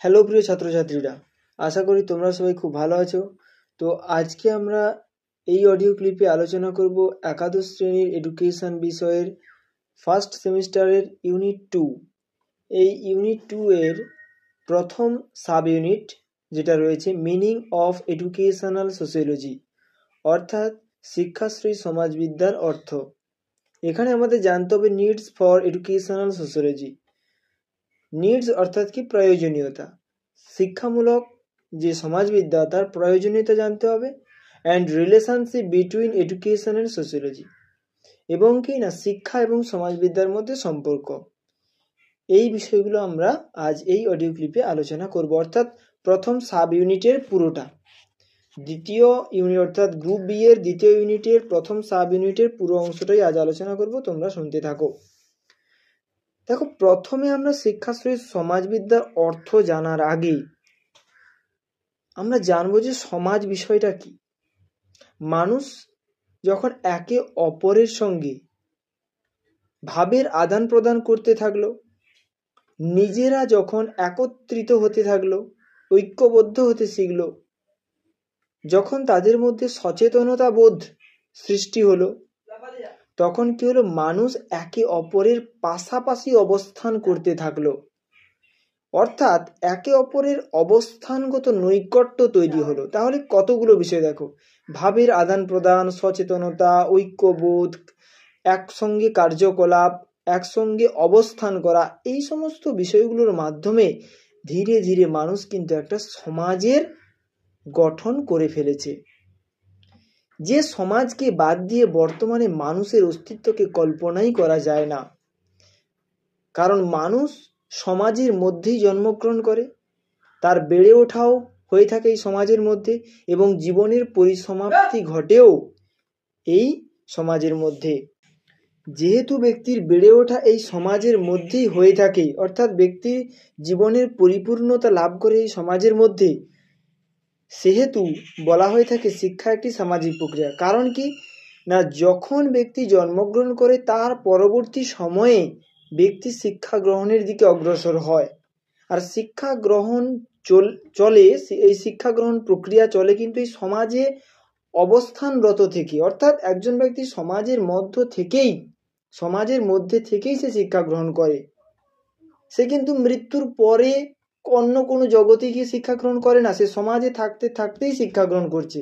Hello প্রিয় ছাত্রছাত্রীরা, আশা করি তোমরা সবাই খুব ভালো আছো। তো আজকে আমরা এই অডিও ক্লিপে আলোচনা করব একাদশ শ্রেণীর এডুকেশন বিষয়ের ফার্স্ট সেমিস্টারের ইউনিট 2। এই ইউনিট 2 এর প্রথম সাব ইউনিট যেটা রয়েছে মিনিং অফ এডুকেশনাল সোশিওলজি, অর্থাৎ শিক্ষাশ্রী সমাজবিদ্যার অর্থ। এখানে আমাদের জানতে হবে needs for educational sociology. Needs অর্থাৎ কি প্রয়োজনীয়তা, শিক্ষামূলক যে সমাজবিদ্যা তার প্রয়োজনীয়তা জানতে হবে। And relationship between education and sociology, এবং কি না শিক্ষা এবং সমাজবিদ্যার মধ্যে সম্পর্ক। এই বিষয়গুলো আমরা আজ এই অডিও ক্লিপে আলোচনা করব, অর্থাৎ প্রথম সাব ইউনিটের পুরোটা। দ্বিতীয় ইউনিট অর্থাৎ গ্রুপ বি এর দ্বিতীয় ইউনিটের প্রথম সাব ইউনিটের পুরো অংশটাই আজ আলোচনা করব, তোমরা শুনতে থাকো। দেখো, প্রথমে আমরা শিক্ষাশ্রী সমাজবিদ্যার অর্থ জানার আগে আমরা জানবো যে সমাজ বিষয়টা কি। মানুষ যখন একে অপরের সঙ্গে ভাবের আদান প্রদান করতে থাকলো, নিজেরা যখন একত্রিত হতে থাকলো, ঐক্যবদ্ধ হতে শিখলো, যখন তাদের মধ্যে সচেতনতা বোধ সৃষ্টি হলো, তখন কি হলো, মানুষ একে অপরের পাশাপাশি অবস্থান করতে থাকলো, অর্থাৎ একে অপরের অবস্থানগত নৈকট্য তৈরি হলো। তাহলে কতগুলো বিষয় দেখো, ভাবের আদান প্রদান, সচেতনতা, ঐক্যবোধ, একসঙ্গে কার্যকলাপ, একসঙ্গে অবস্থান করা, এই সমস্ত বিষয়গুলোর মাধ্যমে ধীরে ধীরে মানুষ কিন্তু একটা সমাজের গঠন করে ফেলেছে। যে সমাজকে বাদ দিয়ে বর্তমানে মানুষের অস্তিত্বকে কল্পনাই করা যায় না, কারণ মানুষ সমাজের মধ্যেই জন্মগ্রহণ করে, তার বেড়ে ওঠাও হয়ে থাকে এই সমাজের মধ্যে, এবং জীবনের পরিসমাপ্তি ঘটেও এই সমাজের মধ্যে। যেহেতু ব্যক্তির বেড়ে ওঠা এই সমাজের মধ্যেই হয়ে থাকে, অর্থাৎ ব্যক্তি জীবনের পরিপূর্ণতা লাভ করে এই সমাজের মধ্যে, সেহেতু বলা হয়ে থাকে শিক্ষা একটি সামাজিক প্রক্রিয়া। কারণ কি না, যখন ব্যক্তি জন্মগ্রহণ করে তার পরবর্তী সময়ে ব্যক্তি শিক্ষা গ্রহণের দিকে অগ্রসর হয়, আর শিক্ষা গ্রহণ চলে, এই শিক্ষা গ্রহণ প্রক্রিয়া চলে কিন্তু এই সমাজে অবস্থানরত থেকে, অর্থাৎ একজন ব্যক্তি সমাজের মধ্যে থেকেই সে শিক্ষা গ্রহণ করে। সে কিন্তু মৃত্যুর পরে অন্য কোনো জগতে গিয়ে শিক্ষা গ্রহণ করে না, সে সমাজে থাকতে থাকতেই শিক্ষা গ্রহণ করছে।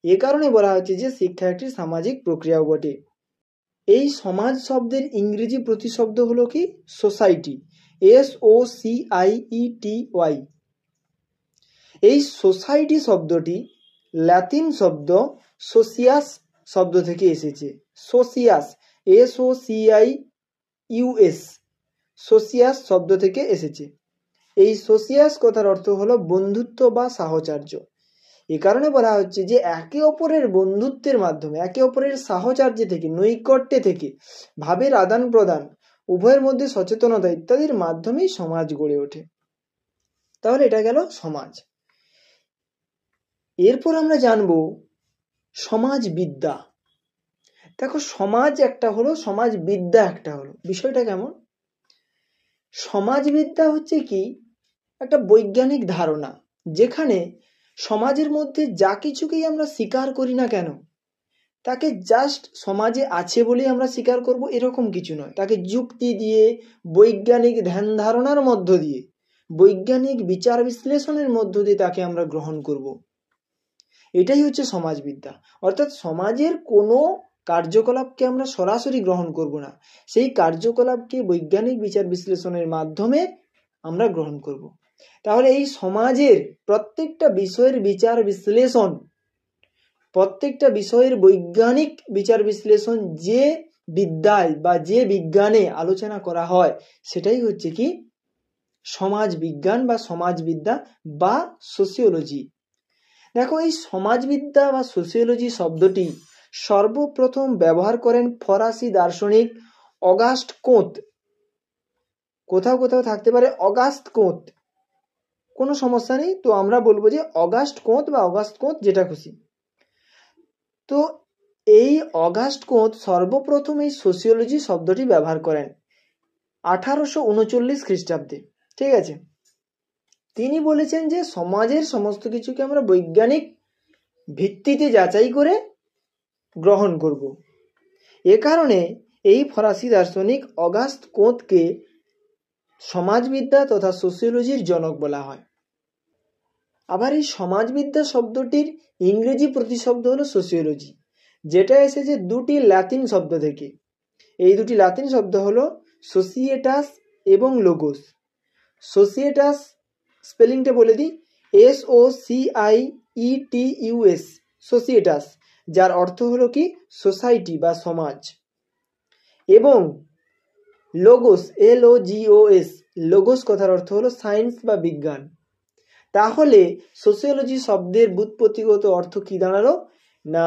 এ কারণে বলা হচ্ছে যে শিক্ষা একটি সামাজিক প্রক্রিয়াও বটে। এই সমাজ শব্দের ইংরেজি প্রতিশব্দ হলো কি সোসাইটি, SOCIETY। এই সোসাইটি শব্দটি ল্যাতিন শব্দ সোসিয়াস শব্দ থেকে এসেছে। সোসিয়াস, SOCIUS, সোসিয়াস শব্দ থেকে এসেছে। এই সোসিয়াস কথার অর্থ হলো বন্ধুত্ব বা সাহচর্য। এ কারণে বলা হচ্ছে যে একে অপরের বন্ধুত্বের মাধ্যমে, একে অপরের সাহচর্য থেকে, নৈকট্যে থেকে, ভাবের আদান প্রদান, উভয়ের মধ্যে সচেতনতা ইত্যাদির মাধ্যমেই সমাজ গড়ে ওঠে। তাহলে এটা গেল সমাজ। এরপর আমরা জানবো সমাজবিদ্যা। দেখো, সমাজ একটা হলো, সমাজবিদ্যা একটা হলো। বিষয়টা কেমন? সমাজবিদ্যা হচ্ছে কি একটা বৈজ্ঞানিক ধারণা, যেখানে সমাজের মধ্যে যা কিছুকেই আমরা স্বীকার করি না কেন, তাকে জাস্ট সমাজে আছে বলেই আমরা স্বীকার করব এরকম কিছু নয়। তাকে যুক্তি দিয়ে, বৈজ্ঞানিক ধ্যান ধারণার মধ্য দিয়ে, বৈজ্ঞানিক বিচার বিশ্লেষণের মধ্য দিয়ে তাকে আমরা গ্রহণ করব। এটাই হচ্ছে সমাজবিদ্যা। অর্থাৎ সমাজের কোনো কার্যকলাপকে আমরা সরাসরি গ্রহণ করব না, সেই কার্যকলাপকে বৈজ্ঞানিক বিচার বিশ্লেষণের মাধ্যমে আমরা গ্রহণ করব। তাহলে এই সমাজের প্রত্যেকটা বিষয়ের বিচার বিশ্লেষণ, প্রত্যেকটা বিষয়ের বৈজ্ঞানিক বিচার বিশ্লেষণ যে বিদ্যায় বা যে বিজ্ঞানে আলোচনা করা হয়, সেটাই হচ্ছে কি সমাজ বিজ্ঞান বা সমাজবিদ্যা বা সোসিওলজি। দেখো, এই সমাজবিদ্যা বা সোসিওলজি শব্দটি সর্বপ্রথম ব্যবহার করেন ফরাসি দার্শনিক অগাস্ট কোঁত। কোথাও কোথাও থাকতে পারে অগাস্ট কোঁত, কোনো সমস্যা নেই, তো আমরা বলবো যে অগাস্ট কোঁত বা অগাস্ট কোঁত, যেটা খুশি। তো এই অগাস্ট কোঁত সর্বপ্রথম এই সোসিওলজি শব্দটি ব্যবহার করেন 1839 খ্রিস্টাব্দে। ঠিক আছে, তিনি বলেছেন যে সমাজের সমস্ত কিছুকে আমরা বৈজ্ঞানিক ভিত্তিতে যাচাই করে গ্রহণ করব। এ কারণে এই ফরাসি দার্শনিক অগাস্ট কোঁতকে সমাজবিদ্যা তথা সোসিওলজির জনক বলা হয়। আবার এই সমাজবিদ্যা শব্দটির ইংরেজি প্রতিশব্দ হলো সোসিওলজি, যেটা এসেছে দুটি লাতিন শব্দ থেকে। এই দুটি লাতিন শব্দ হলো সোসিয়েটাস এবং লোগোস। সোসিয়েটাস স্পেলিংটা বলে দিই, SOCIETUS, সোসিয়েটাস, যার অর্থ হলো কি সোসাইটি বা সমাজ, এবং লোগোস LOGOS, লোগোস কথার অর্থ হলো সায়েন্স বা বিজ্ঞান। তাহলে সোসিওলজি শব্দের ব্যুৎপত্তিগত অর্থ কি দাঁড়ালো না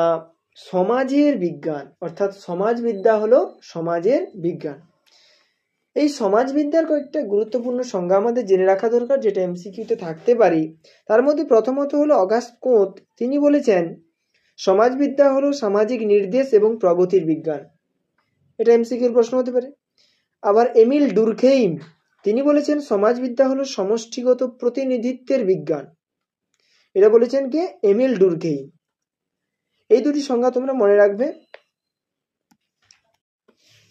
সমাজের বিজ্ঞান, অর্থাৎ সমাজবিদ্যা হলো সমাজের বিজ্ঞান। এই সমাজবিদ্যার কয়েকটা গুরুত্বপূর্ণ সংজ্ঞা আমাদের জেনে রাখা দরকার, যেটা MCQতে থাকতে পারি। তার মধ্যে প্রথমত হলো অগাস্ট কোঁত, তিনি বলেছেন সমাজবিদ্যা হলো সামাজিক নির্দেশ এবং প্রগতির বিজ্ঞান। এটা MCQর প্রশ্ন হতে পারে। আবার এমিল ডুরখেইম, তিনি বলেছেন সমাজবিদ্যা হলো সমষ্টিগত প্রতিনিধিত্বের বিজ্ঞান। এটা বলেছেন কে? Emil Durkheim. এই দুটি সংজ্ঞা তোমরা মনে রাখবে।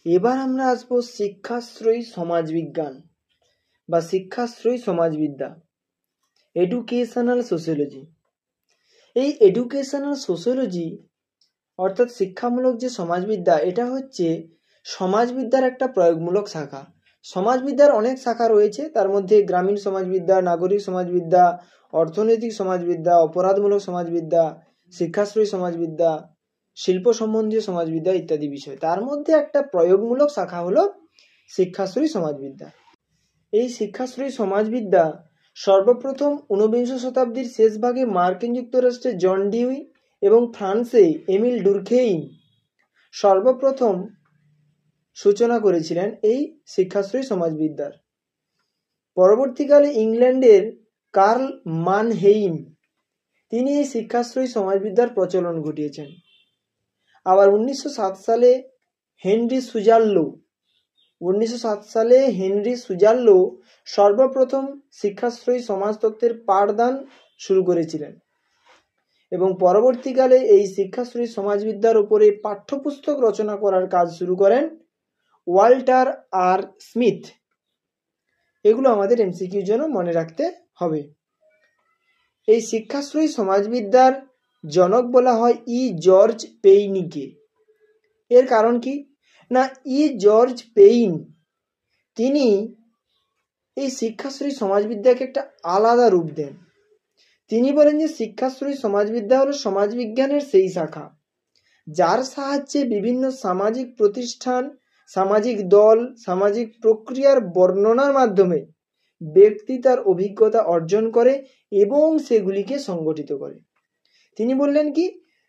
এবার আমরা আসবো শিক্ষাশ্রয়ী সমাজবিজ্ঞান বা শিক্ষাশ্রয়ী সমাজবিদ্যা, এডুকেশনাল সোসিওলজি। এই এডুকেশনাল সোসিওলজি অর্থাৎ শিক্ষামূলক যে সমাজবিদ্যা, এটা হচ্ছে সমাজবিদ্যার একটা প্রয়োগমূলক শাখা। সমাজবিদ্যার অনেক শাখা রয়েছে, তার মধ্যে গ্রামীণ সমাজবিদ্যা, নাগরিক সমাজবিদ্যা, অর্থনৈতিক সমাজবিদ্যা, অপরাধমূলক সমাজবিদ্যা, শিক্ষাশ্রয়ী সমাজবিদ্যা, শিল্প সম্বন্ধীয় সমাজবিদ্যা ইত্যাদি বিষয়। তার মধ্যে একটা প্রয়োগমূলক শাখা হলো শিক্ষাশ্রয়ী সমাজবিদ্যা। এই শিক্ষাশ্রয়ী সমাজবিদ্যা সর্বপ্রথম 19বিংশ শতাব্দীর শেষ ভাগে মার্কিন যুক্তরাষ্ট্রে জন ডিউই এবং ফ্রান্সে এমিল ডুরখেইম সর্বপ্রথম সূচনা করেছিলেন এই শিক্ষাশ্রয়ী সমাজবিদ্যার। পরবর্তীকালে ইংল্যান্ডের কার্ল মানহেইম, তিনি এই শিক্ষাশ্রয়ী সমাজবিদ্যার প্রচলন ঘটিয়েছেন। আবার 1907 সালে হেনরি সুজাল্লো সর্বপ্রথম শিক্ষাশ্রয়ী সমাজতত্ত্বের পাঠদান শুরু করেছিলেন, এবং পরবর্তীকালে এই শিক্ষাশ্রয়ী সমাজবিদ্যার উপরে পাঠ্যপুস্তক রচনা করার কাজ শুরু করেন ওয়াল্টার আর স্মিথ। এগুলো আমাদের MCQর জন্য মনে রাখতে হবে। এই শিক্ষাশ্রয়ী সমাজবিদ্যার জনক বলা হয় জর্জ পেইনিকে। এর কারণ কি না জর্জ পেইন তিনি এই শিক্ষাশ্রয়ী সমাজবিদ্যাকে একটা আলাদা রূপ দেন। তিনি বলেন যে শিক্ষাশ্রয়ী সমাজবিদ্যা হলো সমাজবিজ্ঞানের সেই শাখা যার সাহায্যে বিভিন্ন সামাজিক প্রতিষ্ঠান, সামাজিক দল, সামাজিক প্রক্রিয়ার বর্ণনার মাধ্যমে ব্যক্তি তার অভিজ্ঞতা অর্জন করে এবং সেগুলিকে সংগঠিত করে। তিনি বললেন কি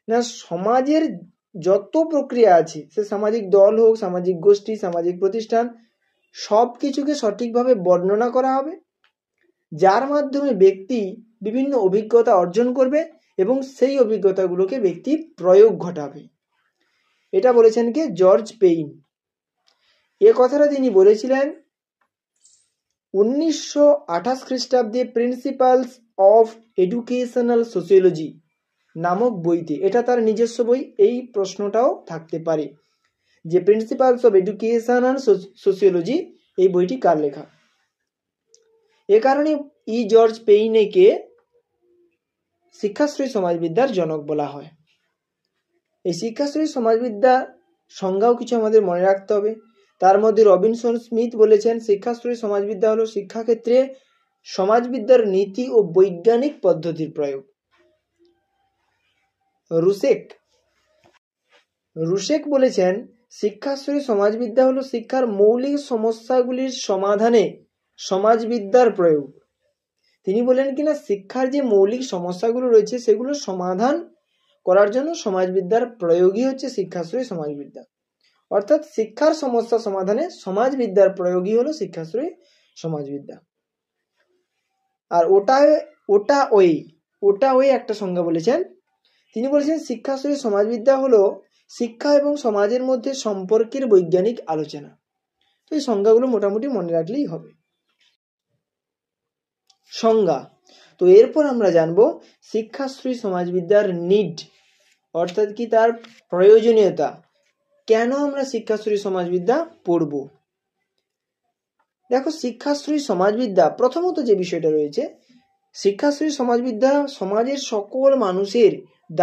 না সমাজের যত প্রক্রিয়া আছে, সে সামাজিক দল হোক, সামাজিক গোষ্ঠী, সামাজিক প্রতিষ্ঠান, সব কিছুকে সঠিকভাবে বর্ণনা করা হবে, যার মাধ্যমে ব্যক্তি বিভিন্ন অভিজ্ঞতা অর্জন করবে এবং সেই অভিজ্ঞতাগুলোকে ব্যক্তি প্রয়োগ ঘটাবে। এটা বলেছেন কে? George pain. এ কথাটা তিনি বলেছিলেন 1928 খ্রিস্টাব্দে প্রিন্সিপালস অফ এডুকেশনাল সোসিওলজি নামক বইতে। এটা তার নিজস্ব বই। এই প্রশ্নটাও থাকতে পারে যে প্রিন্সিপালস অফ এডুকেশনাল সোসিওলজি এই বইটি কার লেখা। এ কারণে জর্জ পেইনেকে শিক্ষাশ্রয়ী সমাজবিদ্যার জনক বলা হয়। এই শিক্ষাশ্রয়ী সমাজবিদ্যা সংজ্ঞাও কিছু আমাদের মনে রাখতে হবে। তার মধ্যে রবিনসন স্মিথ বলেছেন শিক্ষাশ্রয়ী সমাজবিদ্যা হলো শিক্ষাক্ষেত্রে সমাজবিদ্যার নীতি ও বৈজ্ঞানিক পদ্ধতির প্রয়োগ। রুশেক বলেছেন শিক্ষাশ্রয়ী সমাজবিদ্যা হলো শিক্ষার মৌলিক সমস্যাগুলির সমাধানে সমাজবিদ্যার প্রয়োগ। তিনি বলেন কিনা শিক্ষার যে মৌলিক সমস্যাগুলো রয়েছে সেগুলো সমাধান করার জন্য সমাজবিদ্যার প্রয়োগই হচ্ছে শিক্ষাশ্রয়ী সমাজবিদ্যা। অর্থাৎ শিক্ষার সমস্যা সমাধানে সমাজবিদ্যার প্রয়োগই হলো শিক্ষাশ্রয়ী সমাজবিদ্যা। আর ওটা ওই একটা সংজ্ঞা বলেছেন। তিনি বলেছেন শিক্ষাশ্রয়ী সমাজবিদ্যা হলো শিক্ষা এবং সমাজের মধ্যে সম্পর্কের বৈজ্ঞানিক আলোচনা। তো এই সংজ্ঞাগুলো মোটামুটি মনে রাখলেই হবে। সংজ্ঞা। তো এরপর আমরা জানব শিক্ষাশ্রয়ী সমাজবিদ্যার নিড, অর্থাৎ কি তার প্রয়োজনীয়তা, কেন আমরা শিক্ষাশ্রয়ী সমাজবিদ্যা পড়ব। দেখো, শিক্ষাশ্রয়ী সমাজবিদ্যা প্রথমত যে বিষয়টা রয়েছে, শিক্ষাশ্রয়ী সমাজবিদ্যা সমাজের সকল মানুষের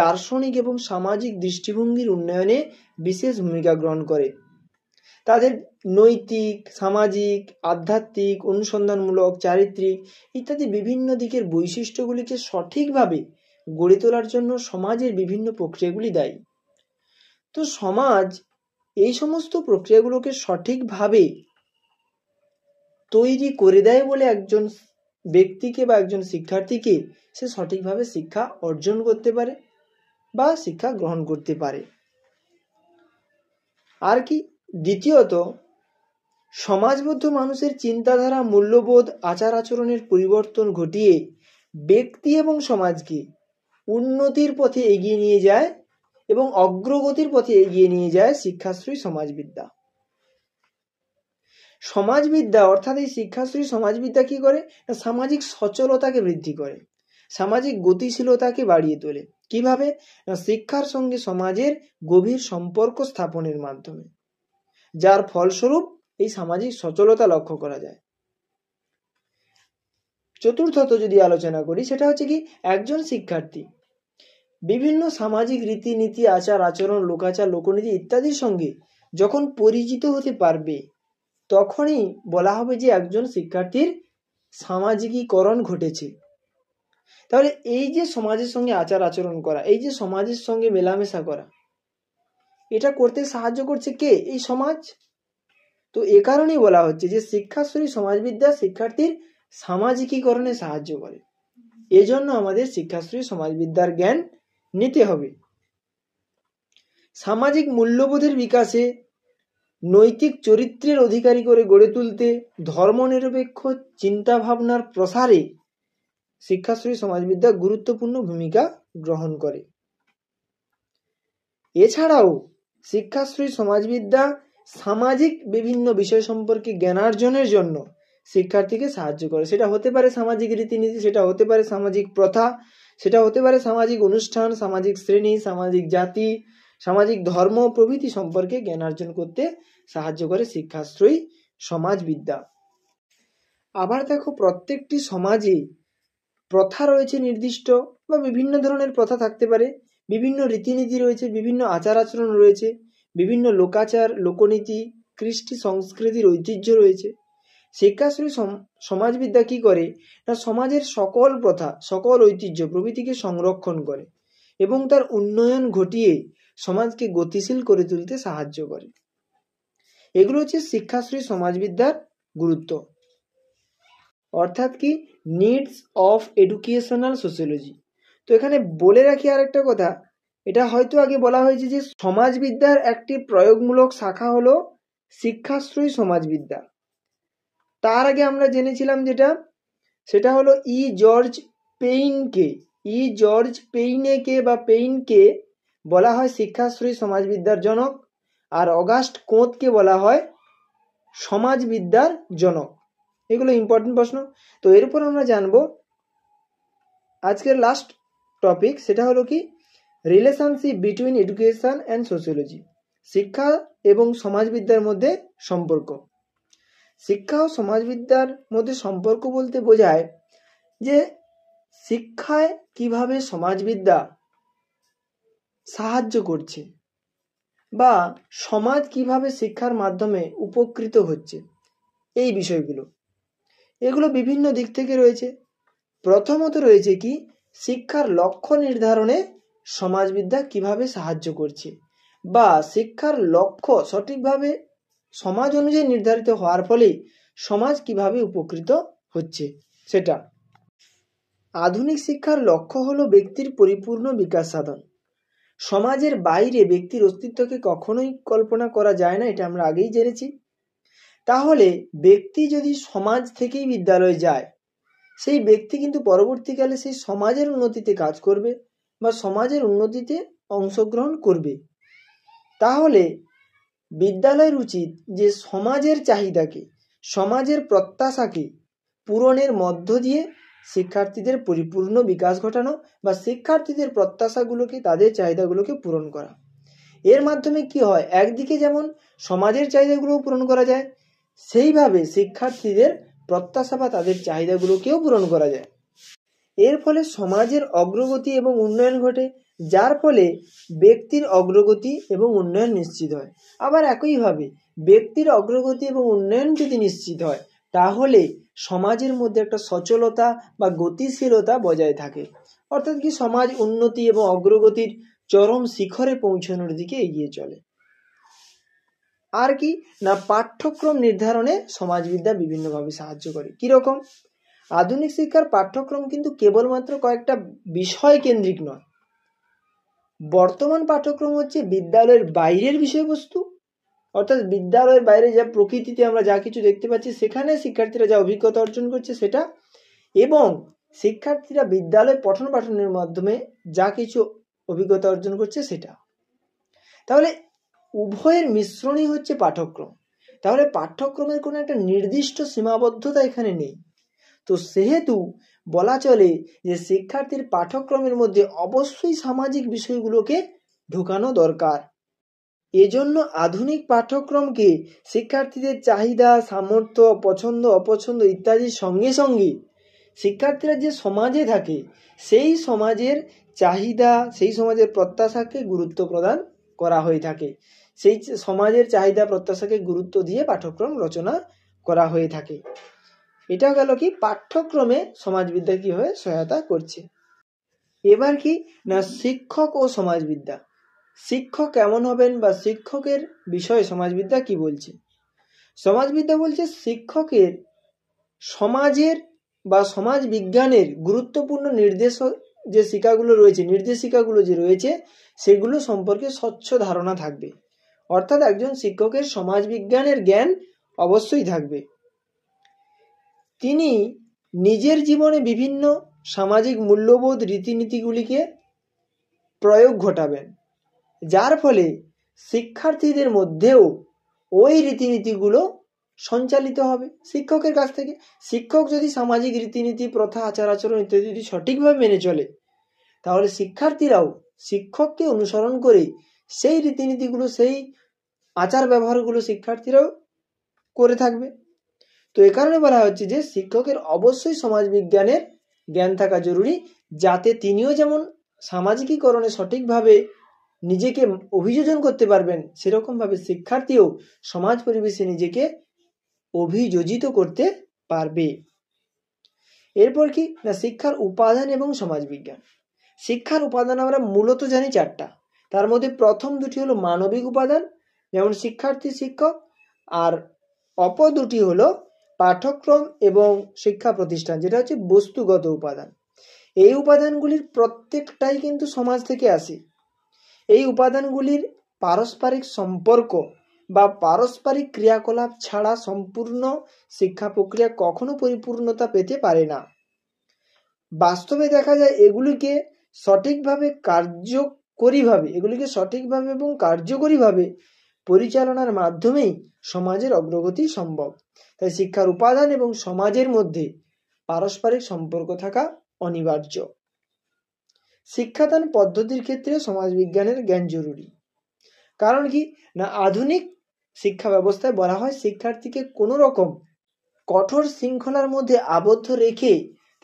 দার্শনিক এবং সামাজিক দৃষ্টিভঙ্গির উন্নয়নে বিশেষ ভূমিকা গ্রহণ করে। তাদের নৈতিক, সামাজিক, আধ্যাত্মিক, অনুসন্ধানমূলক, চারিত্রিক ইত্যাদি বিভিন্ন দিকের বৈশিষ্ট্যগুলিকে সঠিকভাবে গড়ে তোলার জন্য সমাজের বিভিন্ন প্রক্রিয়াগুলি দায়ী। তো সমাজ এই সমস্ত প্রক্রিয়াগুলোকে সঠিকভাবে তৈরি করে দেয় বলে একজন ব্যক্তিকে বা একজন শিক্ষার্থীকে সে সঠিকভাবে শিক্ষা অর্জন করতে পারে বা শিক্ষা গ্রহণ করতে পারে। আর কি, দ্বিতীয়ত, সমাজবদ্ধ মানুষের চিন্তাধারা, মূল্যবোধ, আচার আচরণের পরিবর্তন ঘটিয়ে ব্যক্তি এবং সমাজকে উন্নতির পথে এগিয়ে নিয়ে যায় এবং অগ্রগতির পথে এগিয়ে নিয়ে যায় শিক্ষাশ্রয়ী সমাজবিদ্যা। সমাজবিদ্যা অর্থাৎ এই শিক্ষাশ্রয়ী সমাজবিদ্যা কি করে? সামাজিক সচলতাকে বৃদ্ধি করে, সামাজিক গতিশীলতাকে বাড়িয়ে তোলে। কিভাবে? শিক্ষার সঙ্গে সমাজের গভীর সম্পর্ক স্থাপনের মাধ্যমে, যার ফলস্বরূপ এই সামাজিক সচলতা লক্ষ্য করা যায়। চতুর্থত যদি আলোচনা করি, সেটা হচ্ছে কি, একজন শিক্ষার্থী বিভিন্ন সামাজিক রীতিনীতি, আচার আচরণ, লোকাচার, লোকনীতি ইত্যাদির সঙ্গে যখন পরিচিত হতে পারবে, তখনই বলা হবে যে একজন শিক্ষার্থীর সামাজিকীকরণ ঘটেছে। তাহলে এই যে সমাজের সঙ্গে আচার আচরণ করা, এই যে সমাজের সঙ্গে মেলামেশা করা, এটা করতে সাহায্য করছে কে? এই সমাজ। তো এ কারণেই বলা হচ্ছে যে শিক্ষাশ্রয়ী সমাজবিদ্যা শিক্ষার্থীর সামাজিকীকরণে সাহায্য করে। এজন্য আমাদের শিক্ষাশ্রয়ী সমাজবিদ্যার জ্ঞান নিতে হবে। সামাজিক মূল্যবোধের বিকাশে, নৈতিক চরিত্রের অধিকারী করে গড়ে তুলতে, ধর্মনিরপেক্ষ চিন্তাভাবনার প্রসারে শিক্ষাশ্রয়ী সমাজবিদ্যা গুরুত্বপূর্ণ ভূমিকা গ্রহণ করে। এছাড়াও শিক্ষাশ্রয়ী সমাজবিদ্যা সামাজিক বিভিন্ন বিষয় সম্পর্কে জ্ঞানার্জনের জন্য শিক্ষার্থীকে সাহায্য করে। সেটা হতে পারে সামাজিক রীতিনীতি, সেটা হতে পারে সামাজিক প্রথা, সেটা হতে পারে সামাজিক অনুষ্ঠান, সামাজিক শ্রেণী, সামাজিক জাতি, সামাজিক ধর্ম প্রভৃতি সম্পর্কে জ্ঞানার্জন করতে সাহায্য করে শিক্ষাশ্রয়ী সমাজবিদ্যা। আবার দেখো, প্রত্যেকটি সমাজে প্রথা রয়েছে নির্দিষ্ট, বা বিভিন্ন ধরনের প্রথা থাকতে পারে, বিভিন্ন রীতিনীতি রয়েছে, বিভিন্ন আচার আচরণ রয়েছে, বিভিন্ন লোকাচার, লোকনীতি, কৃষ্টি সংস্কৃতির ঐতিহ্য রয়েছে। শিক্ষাশ্রয়ী সমাজবিদ্যা কি করে? না সমাজের সকল প্রথা, সকল ঐতিহ্য প্রভৃতিকে সংরক্ষণ করে এবং তার উন্নয়ন ঘটিয়ে সমাজকে গতিশীল করে তুলতে সাহায্য করে। এগুলো হচ্ছে শিক্ষাশ্রয়ী সমাজবিদ্যার গুরুত্ব। অর্থাৎ কি, নিডস অফ এডুকেশনাল সোশিওলজি। তো এখানে বলে রাখি আরেকটা কথা, এটা হয়তো আগে বলা হয়েছে যে সমাজবিদ্যার একটি প্রয়োগমূলক শাখা হলো শিক্ষাশ্রয়ী সমাজবিদ্যা। তার আগে আমরা জেনেছিলাম সেটা হলো জর্জ পেইনকে বলা হয় শিক্ষাশ্রয়ী সমাজবিদ্যার জনক, আর অগাস্ট কোঁতকে বলা হয় সমাজবিদ্যার জনক। এগুলো ইম্পর্টেন্ট প্রশ্ন। তো এরপর আমরা জানবো আজকের লাস্ট টপিক, সেটা হলো কি, relationship between education and sociology. শিক্ষা এবং সমাজবিদ্যার মধ্যে সম্পর্ক। শিক্ষা ও সমাজবিদ্যার মধ্যে সম্পর্ক বলতে বোঝায় যে শিক্ষায় কিভাবে সমাজবিদ্যা সাহায্য করছে বা সমাজ কিভাবে শিক্ষার মাধ্যমে উপকৃত হচ্ছে, এই বিষয়গুলো। এগুলো বিভিন্ন দিক থেকে রয়েছে। প্রথমত রয়েছে কি, শিক্ষার লক্ষ্য নির্ধারণে সমাজবিদ্যা কিভাবে সাহায্য করছে, বা শিক্ষার লক্ষ্য সঠিকভাবে সমাজ অনুযায়ী নির্ধারিত হওয়ার ফলে সমাজ কিভাবে উপকৃত হচ্ছে সেটা। আধুনিক শিক্ষার লক্ষ্য হলো ব্যক্তির পরিপূর্ণ বিকাশ সাধন। সমাজের বাইরে ব্যক্তির অস্তিত্বকে কখনোই কল্পনা করা যায় না, এটা আমরা আগেই জেনেছি। তাহলে ব্যক্তি যদি সমাজ থেকেই বিদ্যালয়ে যায়, সেই ব্যক্তি কিন্তু পরবর্তীকালে সেই সমাজের উন্নতিতে কাজ করবে বা সমাজের উন্নতিতে অংশগ্রহণ করবে। তাহলে বিদ্যালয়ের উচিত যে সমাজের চাহিদাকে, সমাজের প্রত্যাশাকে পূরণের মধ্য দিয়ে শিক্ষার্থীদের পরিপূর্ণ বিকাশ ঘটানো বা শিক্ষার্থীদের প্রত্যাশাগুলোকে, তাদের চাহিদাগুলোকে পূরণ করা। এর মাধ্যমে কি হয়, একদিকে যেমন সমাজের চাহিদাগুলো পূরণ করা যায়, সেইভাবে শিক্ষার্থীদের প্রত্যাশা বা তাদের চাহিদাগুলোকেও পূরণ করা যায়। এর ফলে সমাজের অগ্রগতি এবং উন্নয়ন ঘটে, যার ফলে ব্যক্তির অগ্রগতি এবং উন্নয়ন নিশ্চিত হয়। আবার একইভাবে ব্যক্তির অগ্রগতি এবং উন্নয়ন যদি নিশ্চিত হয়, তাহলে সমাজের মধ্যে একটা সচলতা বা গতিশীলতা বজায় থাকে। অর্থাৎ কি, সমাজ উন্নতি এবং অগ্রগতির চরম শিখরে পৌঁছানোর দিকে এগিয়ে চলে। আর কি না, পাঠ্যক্রম নির্ধারণে সমাজবিদ্যা বিভিন্নভাবে সাহায্য করে। কিরকম? আধুনিক শিক্ষার পাঠ্যক্রম কিন্তু কেবলমাত্র কয়েকটা বিষয় কেন্দ্রিক নয়। বর্তমান পাঠ্যক্রম হচ্ছে বিদ্যালয়ের বাইরের বিষয়বস্তু, অর্থাৎ বিদ্যালয়ের বাইরে যা প্রকৃতিতে আমরা যা কিছু দেখতে পাচ্ছি, সেখানে শিক্ষার্থীরা যা অভিজ্ঞতা অর্জন করছে সেটা, এবং শিক্ষার্থীরা বিদ্যালয় পঠন পাঠনের মাধ্যমে যা কিছু অভিজ্ঞতা অর্জন করছে সেটা। তাহলে উভয়ের মিশ্রণই হচ্ছে পাঠ্যক্রম। তাহলে পাঠ্যক্রমের কোনো একটা নির্দিষ্ট সীমাবদ্ধতা এখানে নেই। তো সেহেতু বলা চলে যে শিক্ষার্থীর পাঠ্যক্রমের মধ্যে অবশ্যই সামাজিক বিষয়গুলোকে ঢোকানো দরকার। এজন্য আধুনিক পাঠ্যক্রমকে শিক্ষার্থীদের চাহিদা, সামর্থ্য, পছন্দ অপছন্দ ইত্যাদির সঙ্গে সঙ্গে শিক্ষার্থীরা যে সমাজে থাকে সেই সমাজের চাহিদা, সেই সমাজের প্রত্যাশাকে গুরুত্ব প্রদান করা হয়ে থাকে। সেই সমাজের চাহিদা প্রত্যাশাকে গুরুত্ব দিয়ে পাঠ্যক্রম রচনা করা হয়ে থাকে। এটা গেল কি, পাঠ্যক্রমে সমাজবিদ্যা কিভাবে সহায়তা করছে। এবার কি না, শিক্ষক ও সমাজবিদ্যা। শিক্ষক কেমন হবেন বা শিক্ষকের বিষয়ে সমাজবিদ্যা কি বলছে? সমাজবিদ্যা বলছে শিক্ষকের সমাজের বা সমাজ বিজ্ঞানের গুরুত্বপূর্ণ নির্দেশিকাগুলো যে রয়েছে সেগুলো সম্পর্কে স্বচ্ছ ধারণা থাকবে। অর্থাৎ একজন শিক্ষকের সমাজ বিজ্ঞানের জ্ঞান অবশ্যই থাকবে। তিনি নিজের জীবনে বিভিন্ন সামাজিক মূল্যবোধ রীতিনীতিগুলিকে প্রয়োগ ঘটাবেন, যার ফলে শিক্ষার্থীদের মধ্যেও ওই রীতিনীতিগুলো সঞ্চালিত হবে শিক্ষকের কাছ থেকে। শিক্ষক যদি সামাজিক রীতিনীতি, প্রথা, আচার আচরণ ইত্যাদি যদি সঠিকভাবে মেনে চলে, তাহলে শিক্ষার্থীরাও শিক্ষককে অনুসরণ করে সেই রীতিনীতিগুলো, সেই আচার ব্যবহারগুলো শিক্ষার্থীরাও করে থাকবে। তো এ কারণে বলা হচ্ছে যে শিক্ষকের অবশ্যই সমাজবিজ্ঞানের জ্ঞান থাকা জরুরি, যাতে তিনিও যেমন সামাজিকীকরণে সঠিকভাবে নিজেকে অভিযোজন করতে পারবেন, সেরকমভাবে শিক্ষার্থীও সমাজ পরিবেশে নিজেকে অভিযোজিত করতে পারবে। এরপর কি না, শিক্ষার উপাদান এবং সমাজবিজ্ঞান। শিক্ষার উপাদান আমরা মূলত জানি চারটা। তার মধ্যে প্রথম দুটি হলো মানবিক উপাদান, যেমন শিক্ষার্থী, শিক্ষক, আর অপর দুটি হলো পাঠ্যক্রম এবং শিক্ষা প্রতিষ্ঠান, যেটা হচ্ছে বস্তুগত উপাদান। এই উপাদানগুলির প্রত্যেকটাই কিন্তু সমাজ থেকে আসে। এই উপাদানগুলির পারস্পরিক সম্পর্ক বা পারস্পরিক ক্রিয়াকলাপ ছাড়া সম্পূর্ণ শিক্ষা প্রক্রিয়া কখনো পরিপূর্ণতা পেতে পারে না। বাস্তবে দেখা যায় এগুলিকে সঠিকভাবে এবং কার্যকরীভাবে পরিচালনার মাধ্যমেই সমাজের অগ্রগতি সম্ভব। তাই শিক্ষার উপাদান এবং সমাজের মধ্যে পারস্পরিক সম্পর্ক থাকা অনিবার্য। শিক্ষাদান পদ্ধতির ক্ষেত্রে সমাজবিজ্ঞানের জ্ঞান জরুরি। কারণ কি না, আধুনিক শিক্ষা ব্যবস্থায় বলা হয় শিক্ষার্থীকে কোনো রকম কঠোর শৃঙ্খলার মধ্যে আবদ্ধ রেখে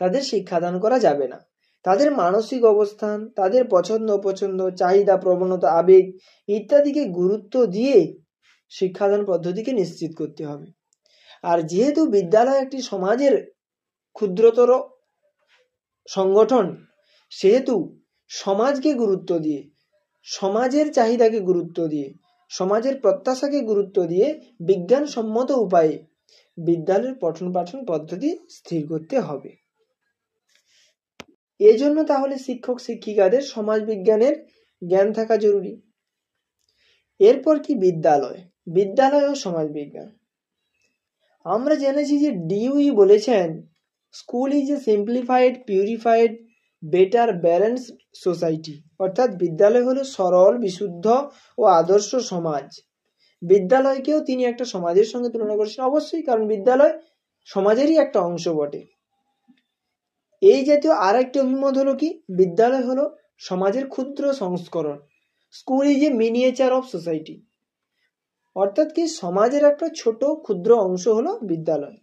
তাদের শিক্ষাদান করা যাবে না। তাদের মানসিক অবস্থান, তাদের পছন্দ অপছন্দ, চাহিদা, প্রবণতা, আবেগ ইত্যাদিকে গুরুত্ব দিয়ে শিক্ষাদান পদ্ধতিকে নিশ্চিত করতে হবে। আর যেহেতু বিদ্যালয় একটি সমাজের ক্ষুদ্রতর সংগঠন, সেহেতু সমাজকে গুরুত্ব দিয়ে, সমাজের চাহিদাকে গুরুত্ব দিয়ে, সমাজের প্রত্যাশাকে গুরুত্ব দিয়ে বিজ্ঞানসম্মত উপায়ে বিদ্যালয়ের পঠন পাঠন পদ্ধতি স্থির করতে হবে। এজন্য তাহলে শিক্ষক শিক্ষিকাদের সমাজবিজ্ঞানের জ্ঞান থাকা জরুরি। এরপর কি, বিদ্যালয় ও সমাজবিজ্ঞান। আমরা জেনেছি যে ডিউই বলেছেন, school is a simplified, purified, better balanced society. অর্থাৎ বিদ্যালয় হলো সরল, বিশুদ্ধ ও আদর্শ সমাজ। বিদ্যালয়কেও তিনি একটা সমাজের সঙ্গে তুলনা করেছেন, অবশ্যই, কারণ বিদ্যালয় সমাজেরই একটা অংশ বটে। এই জাতীয় আর একটি অভিমত হলো কি, বিদ্যালয় হলো সমাজের ক্ষুদ্র সংস্করণ। School is a miniature of society. অর্থাৎ কি, সমাজের একটা ছোট ক্ষুদ্র অংশ হলো বিদ্যালয়।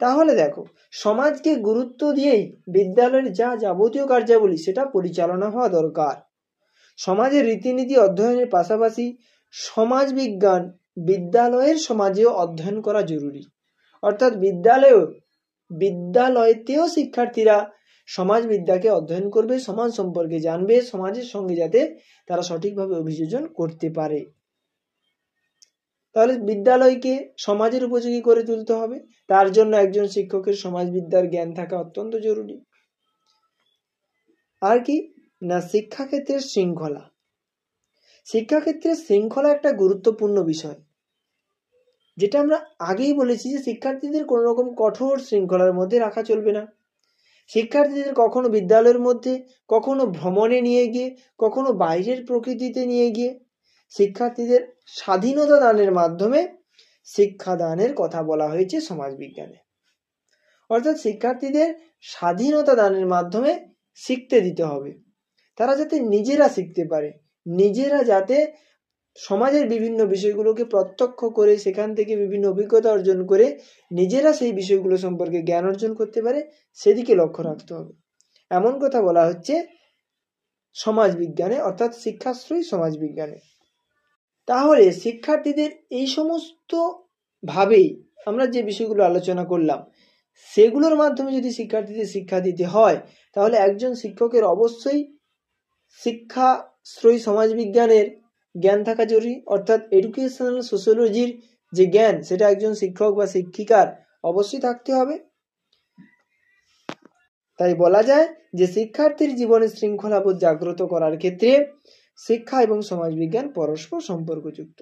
তাহলে দেখো, সমাজকে গুরুত্ব দিয়েই বিদ্যালয়ের যা যাবতীয় কার্যাবলী সেটা পরিচালনা হওয়া দরকার। সমাজের রীতিনীতি অধ্যয়নের পাশাপাশি সমাজ বিজ্ঞান বিদ্যালয়ের সমাজেও অধ্যয়ন করা জরুরি। অর্থাৎ বিদ্যালয়তেও শিক্ষার্থীরা সমাজবিদ্যাকে অধ্যয়ন করবে, সমাজ সম্পর্কে জানবে, সমাজের সঙ্গে যাতে তারা সঠিকভাবে অভিযোজন করতে পারে। তাহলে বিদ্যালয়কে সমাজের উপযোগী করে তুলতে হবে, তার জন্য একজন শিক্ষকের সমাজবিদ্যার জ্ঞান থাকা অত্যন্ত জরুরি। আর কি না, শিক্ষাক্ষেত্রের শৃঙ্খলা। শিক্ষাক্ষেত্রে শৃঙ্খলা একটা গুরুত্বপূর্ণ বিষয়, যেটা আমরা আগেই বলেছি যে শিক্ষার্থীদের কোনো রকম কঠোর শৃঙ্খলার মধ্যে রাখা চলবে না। শিক্ষার্থীদের কখনো বিদ্যালয়ের মধ্যে, কখনো ভ্রমণে নিয়ে গিয়ে, কখনো বাইরের প্রকৃতিতে নিয়ে গিয়ে শিক্ষার্থীদের স্বাধীনতা দানের মাধ্যমে শিক্ষাদানের কথা বলা হয়েছে সমাজবিজ্ঞানে। অর্থাৎ শিক্ষার্থীদের স্বাধীনতা দানের মাধ্যমে শিখতে দিতে হবে, তারা যাতে নিজেরা শিখতে পারে, নিজেরা যাতে সমাজের বিভিন্ন বিষয়গুলোকে প্রত্যক্ষ করে সেখান থেকে বিভিন্ন অভিজ্ঞতা অর্জন করে নিজেরা সেই বিষয়গুলো সম্পর্কে জ্ঞান অর্জন করতে পারে, সেদিকে লক্ষ্য রাখতে হবে। এমন কথা বলা হচ্ছে সমাজবিজ্ঞানে, অর্থাৎ শিক্ষাশ্রয়ী সমাজবিজ্ঞানে। তাহলে শিক্ষার্থীদের এই সমস্ত ভাবেই আমরা যে বিষয়গুলো আলোচনা করলাম সেগুলোর মাধ্যমে যদি শিক্ষার্থীদের শিক্ষা দিতে হয়, তাহলে একজন শিক্ষকের অবশ্যই শিক্ষাশ্রয়ী সমাজবিজ্ঞানের জ্ঞান থাকা জরুরি। অর্থাৎ এডুকেশনাল সোশিওলজির যে জ্ঞান সেটা একজন শিক্ষক বা শিক্ষিকার অবশ্যই থাকতে হবে। তাই বলা যায় যে শিক্ষার্থীর জীবনে শৃঙ্খলাবোধ জাগ্রত করার ক্ষেত্রে শিক্ষা এবং সমাজবিজ্ঞান পরস্পর সম্পর্কযুক্ত।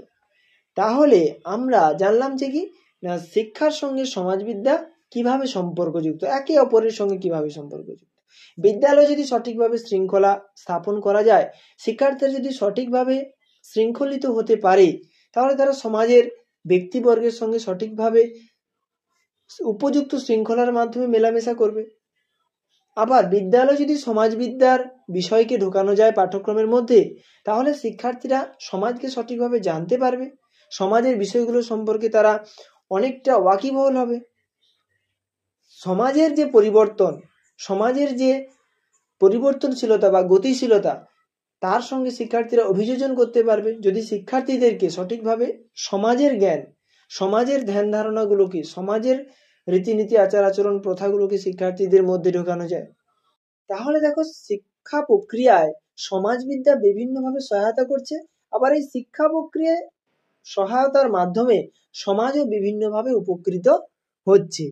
তাহলে আমরা জানলাম যে কি না, শিক্ষার সঙ্গে সমাজবিদ্যা কিভাবে সম্পর্কযুক্ত, একে অপরের সঙ্গে কিভাবে সম্পর্কযুক্ত। বিদ্যালয়ে যদি সঠিকভাবে শৃঙ্খলা স্থাপন করা যায়, শিক্ষার্থীরা যদি সঠিকভাবে শৃঙ্খলিত হতে পারে, তাহলে তারা সমাজের ব্যক্তিবর্গের সঙ্গে সঠিকভাবে উপযুক্ত শৃঙ্খলার মাধ্যমে মেলামেশা করবে। আবার বিদ্যালয়ে যদি সমাজবিদ্যার বিষয়কে ঢোকানো যায় পাঠ্যক্রমের মধ্যে, তাহলে শিক্ষার্থীরা সমাজকে সঠিকভাবে জানতে পারবে, সমাজের বিষয়গুলো সম্পর্কে তারা অনেকটা ওয়াকিবহল হবে। সমাজের যে পরিবর্তনশীলতা বা গতিশীলতা, তার সঙ্গে শিক্ষার্থীরা অভিযোজন করতে পারবে যদি শিক্ষার্থীদেরকে সঠিকভাবে সমাজের জ্ঞান, সমাজের ধ্যান ধারণাগুলোকে, সমাজের রীতিনীতি আচার আচরণ প্রথাগুলোকে শিক্ষার্থীদের মধ্যে ঢোকানো যায়। তাহলে দেখো, শিক্ষা প্রক্রিয়ায় সমাজবিদ্যা বিভিন্নভাবে সহায়তা করছে, আবার এই শিক্ষা প্রক্রিয়ায় সহায়তার মাধ্যমে সমাজও বিভিন্নভাবে উপকৃত হচ্ছে।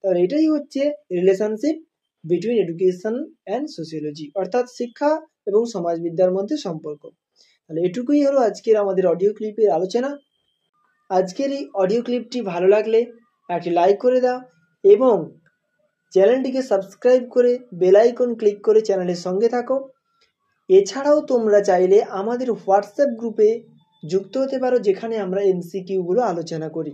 তাহলে এটাই হচ্ছে relationship between education and sociology, অর্থাৎ শিক্ষা এবং সমাজবিদ্যার মধ্যে সম্পর্ক। তাহলে এটুকুই হলো আজকের আমাদের অডিও ক্লিপের আলোচনা। আজকের এই অডিও ক্লিপটি ভালো লাগলে একটি লাইক করে দাও এবং চ্যানেলটিকে সাবস্ক্রাইব করে বেল আইকন ক্লিক করে চ্যানেলের সঙ্গে থাকো। এছাড়াও তোমরা চাইলে আমাদের হোয়াটসঅ্যাপ গ্রুপে যুক্ত হতে পারো, যেখানে আমরা এমসিকিউগুলো আলোচনা করি।